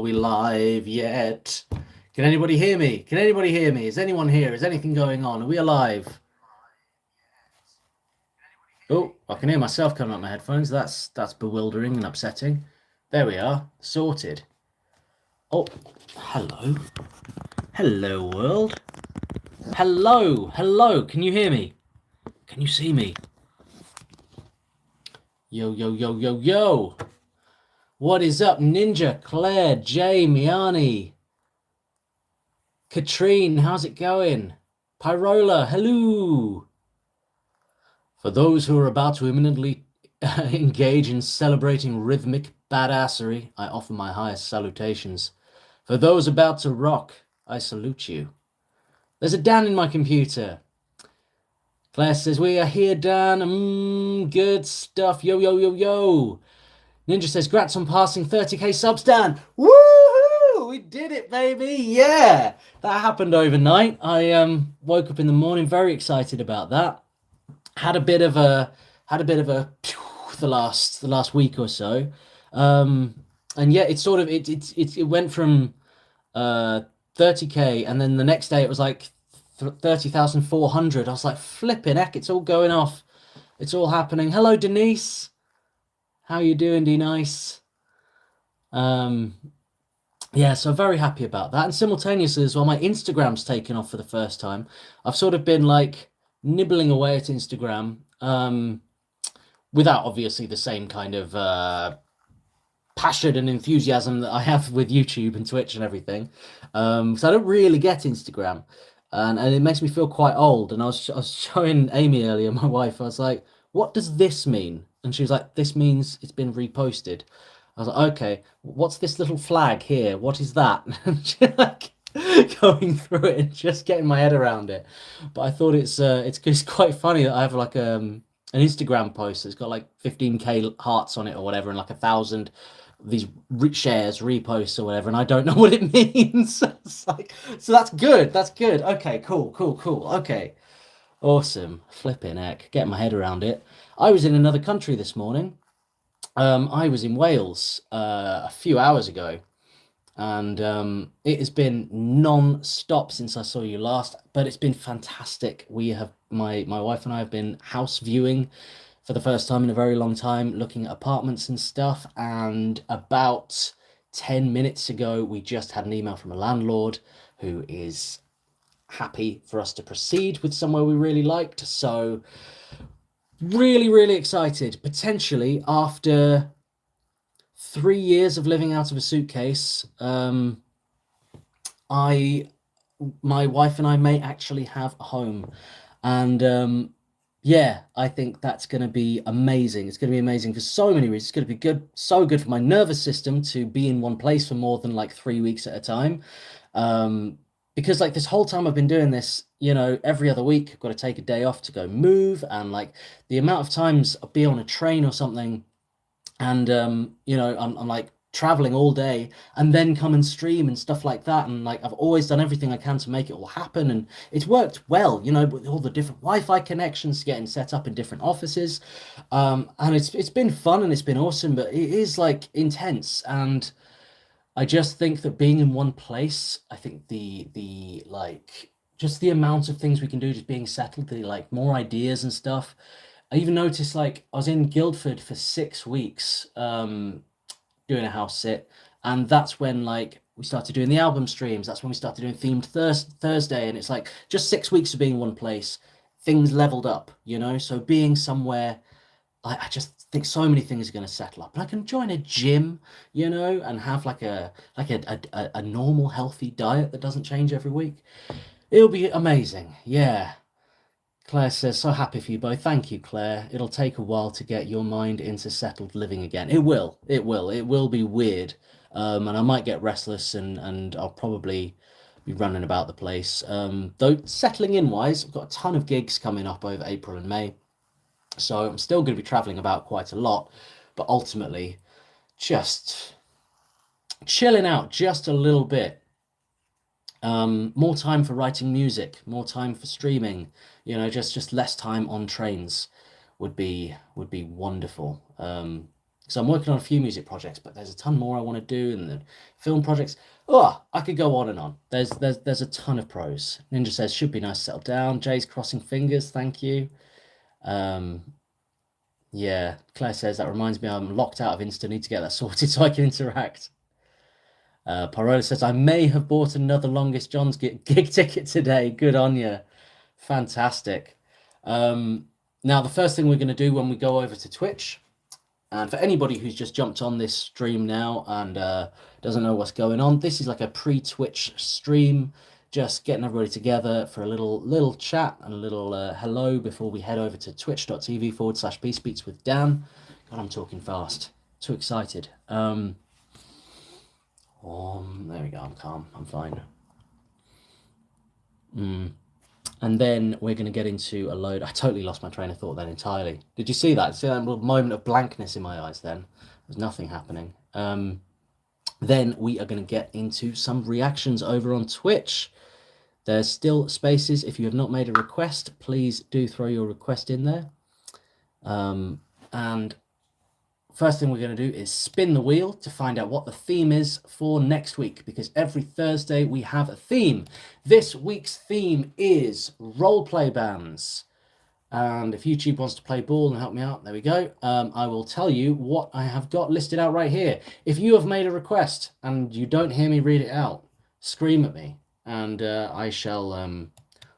we live yet? Can anybody hear me? Can anybody hear me? Is anyone here? Is anything going on? Are we alive? Oh, I can hear myself coming up my headphones. That's bewildering and upsetting. There we are. Sorted. Oh, hello. Hello, world. Hello. Hello. Can you hear me? Can you see me? Yo, yo, yo, yo, yo. What is up, Ninja, Claire, Jay, Miani, Katrine? How's it going? Pyrola, hello. For those who are about to imminently engage in celebrating rhythmic badassery, I offer my highest salutations. For those about to rock, I salute you. There's a Dan in my computer. Claire says, we are here, Dan. Good stuff. Yo, yo, yo, yo. Ninja says, grats on passing 30k subs, Dan. Woohoo! We did it, baby. Yeah. That happened overnight. I woke up in the morning very excited about that. Had a bit of a the last week or so. And yeah, it sort of it went from 30k, and then the next day it was like 30,400. I was like, flipping heck, it's all going off. It's all happening. Hello, Denise. How you doing, D-Nice? Yeah, so very happy about that. And simultaneously as well, my Instagram's taken off for the first time. I've sort of been like nibbling away at Instagram, without obviously the same kind of passion and enthusiasm that I have with YouTube and Twitch and everything. So I don't really get Instagram, and it makes me feel quite old. And I was showing Amy earlier, my wife. I was like, "What does this mean?" And she was like, "This means it's been reposted." I was like, "Okay, what's this little flag here? What is that?" And she like going through it and just getting my head around it. But I thought it's quite funny that I have like an Instagram post that's got like 15k hearts on it or whatever, and like 1,000 these shares, reposts or whatever, and I don't know what it means. It's like, so that's good. That's good. Okay, cool, cool, cool. Okay, awesome. Flipping heck, getting my head around it. I was in another country this morning. I was in Wales a few hours ago, and it has been non-stop since I saw you last, but it's been fantastic. We have my wife and I have been house viewing for the first time in a very long time, looking at apartments and stuff. And about 10 minutes ago, we just had an email from a landlord who is happy for us to proceed with somewhere we really liked. So really, really excited. Potentially after 3 years of living out of a suitcase, my wife and I may actually have a home. And yeah, I think that's going to be amazing. It's going to be amazing for so many reasons. It's going to be good, so good for my nervous system to be in one place for more than like 3 weeks at a time. Because like this whole time I've been doing this, you know, every other week I've got to take a day off to go move, and like the amount of times I'll be on a train or something, and you know, I'm like traveling all day and then come and stream and stuff like that. And like I've always done everything I can to make it all happen, and it's worked well, you know, with all the different Wi-Fi connections getting set up in different offices. And it's been fun and it's been awesome, but it is like intense. And I just think that being in one place, I think the like just the amount of things we can do, just being settled, the like more ideas and stuff. I even noticed like I was in Guildford for 6 weeks, doing a house sit, and that's when like we started doing the album streams. That's when we started doing themed Thursday, and it's like just 6 weeks of being in one place, things leveled up, you know. So being somewhere, I just think so many things are going to settle up, and I can join a gym, you know, and have like a normal healthy diet that doesn't change every week. It'll be amazing. Yeah. Claire says, so happy for you both. Thank you, Claire. It'll take a while to get your mind into settled living again. It will. It will. It will be weird. And I might get restless, and I'll probably be running about the place. Though settling in wise, I've got a ton of gigs coming up over April and May. So I'm still going to be traveling about quite a lot, but ultimately just chilling out just a little bit. More time for writing music, more time for streaming, you know, just less time on trains would be wonderful. So I'm working on a few music projects, but there's a ton more I want to do, and the film projects. Oh, I could go on and on. There's a ton of pros. Ninja says should be nice to settle down. Jay's crossing fingers. Thank you. Yeah, Claire says that reminds me I'm locked out of Insta. Need to get that sorted so I can interact. Parola says I may have bought another Longest John's gig ticket today. Good on you. Fantastic. Now the first thing we're going to do when we go over to Twitch, and for anybody who's just jumped on this stream now and doesn't know what's going on, this is like a pre-Twitch stream, just getting everybody together for a little chat and a little hello before we head over to twitch.tv/BeSpeaks with Dan. God, I'm talking fast. Too excited. There we go. I'm calm. I'm fine. And then we're going to get into a load. I totally lost my train of thought then entirely. Did you see that? See that little moment of blankness in my eyes then? There's nothing happening. Then we are going to get into some reactions over on Twitch. There's still spaces. If you have not made a request, please do throw your request in there. And first thing we're going to do is spin the wheel to find out what the theme is for next week, because every Thursday we have a theme. This week's theme is roleplay bands. And if YouTube wants to play ball and help me out, there we go. I will tell you what I have got listed out right here. If you have made a request and you don't hear me read it out, scream at me and I shall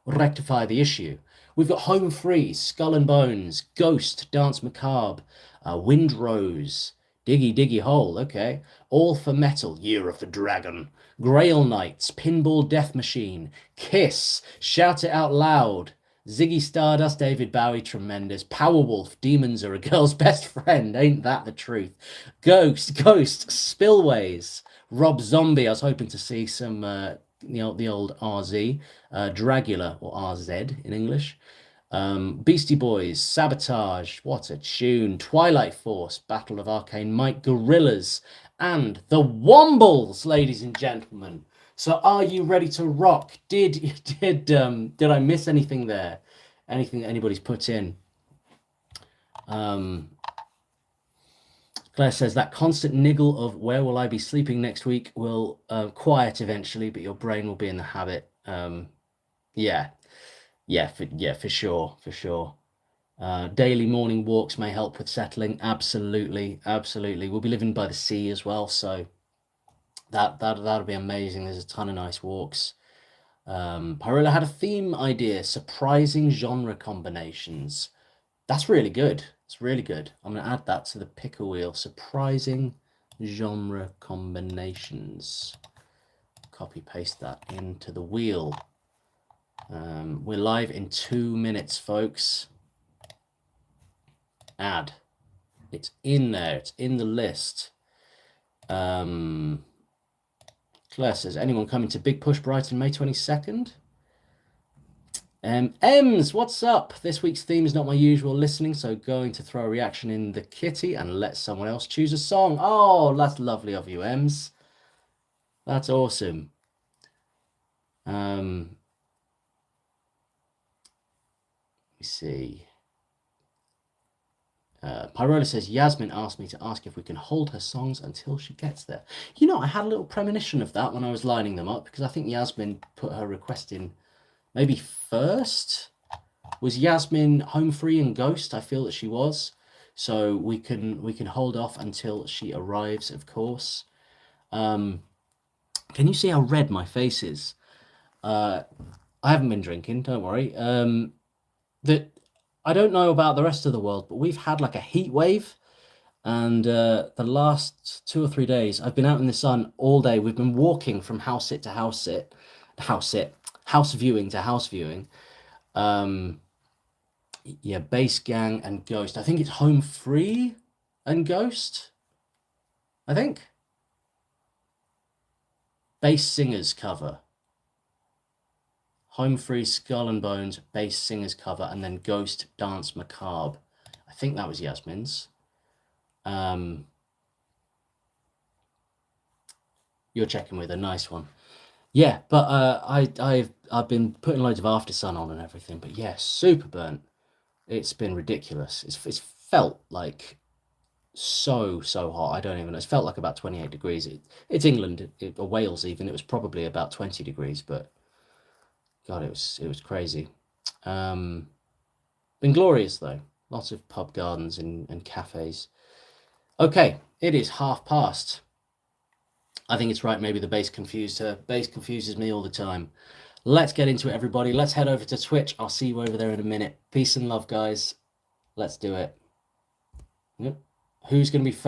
rectify the issue. We've got Home Free, Skull and Bones, Ghost, Dance Macabre, Windrose, Diggy Diggy Hole, okay. All for Metal, Year of the Dragon, Grail Knights, Pinball Death Machine, Kiss, Shout It Out Loud, Ziggy Stardust, David Bowie, tremendous. Powerwolf, Demons Are a Girl's Best Friend, ain't that the truth? Ghost, Spillways, Rob Zombie, I was hoping to see some, the old RZ, Dragula, or RZ in English. Beastie Boys, Sabotage, what a tune, Twilight Force, Battle of Arcane Mike, Gorillas, and the Wombles, ladies and gentlemen. So are you ready to rock? Did I miss anything there? Anything that anybody's put in? Claire says that constant niggle of where will I be sleeping next week will quiet eventually, but your brain will be in the habit. Yeah, for sure. Daily morning walks may help with settling. Absolutely. We'll be living by the sea as well, so that'll be amazing. There's a ton of nice walks. Parilla had a theme idea: surprising genre combinations. That's really good. It's really good. I'm gonna add that to the picker wheel. Surprising genre combinations. Copy paste that into the wheel. We're live in 2 minutes, folks. Add. It's in there. It's in the list. Claire says, anyone coming to Big Push Brighton May 22nd? Ems, what's up? This week's theme is not my usual listening, so going to throw a reaction in the kitty and let someone else choose a song. Oh, that's lovely of you, Ems. That's awesome. Let me see. Pyrola says, Yasmin asked me to ask if we can hold her songs until she gets there. You know, I had a little premonition of that when I was lining them up, because I think Yasmin put her request in maybe first. Was Yasmin Home Free and Ghost? I feel that she was. So we can hold off until she arrives, of course. Can you see how red my face is? I haven't been drinking, don't worry. I don't know about the rest of the world, but we've had like a heat wave, and the last 2 or 3 days I've been out in the sun all day. We've been walking from house viewing to house viewing. Yeah, Bass Gang and Ghost. I think it's Home Free and Ghost. I think Bass Singers cover. Home Free, Skull and Bones, Bass Singers cover, and then Ghost, Dance Macabre. I think that was Yasmin's. You're checking with a nice one. Yeah, but I've been putting loads of After Sun on and everything, but yeah, super burnt. It's been ridiculous. It's felt like so hot. I don't even know. It felt like about 28 degrees. It's England, or Wales even. It was probably about 20 degrees, but God, it was crazy. Been glorious though. Lots of pub gardens and cafes. Okay, it is 1:30. I think it's right. Maybe the bass confused her. Bass confuses me all the time. Let's get into it, everybody. Let's head over to Twitch. I'll see you over there in a minute. Peace and love, guys. Let's do it. Yep. Who's going to be first?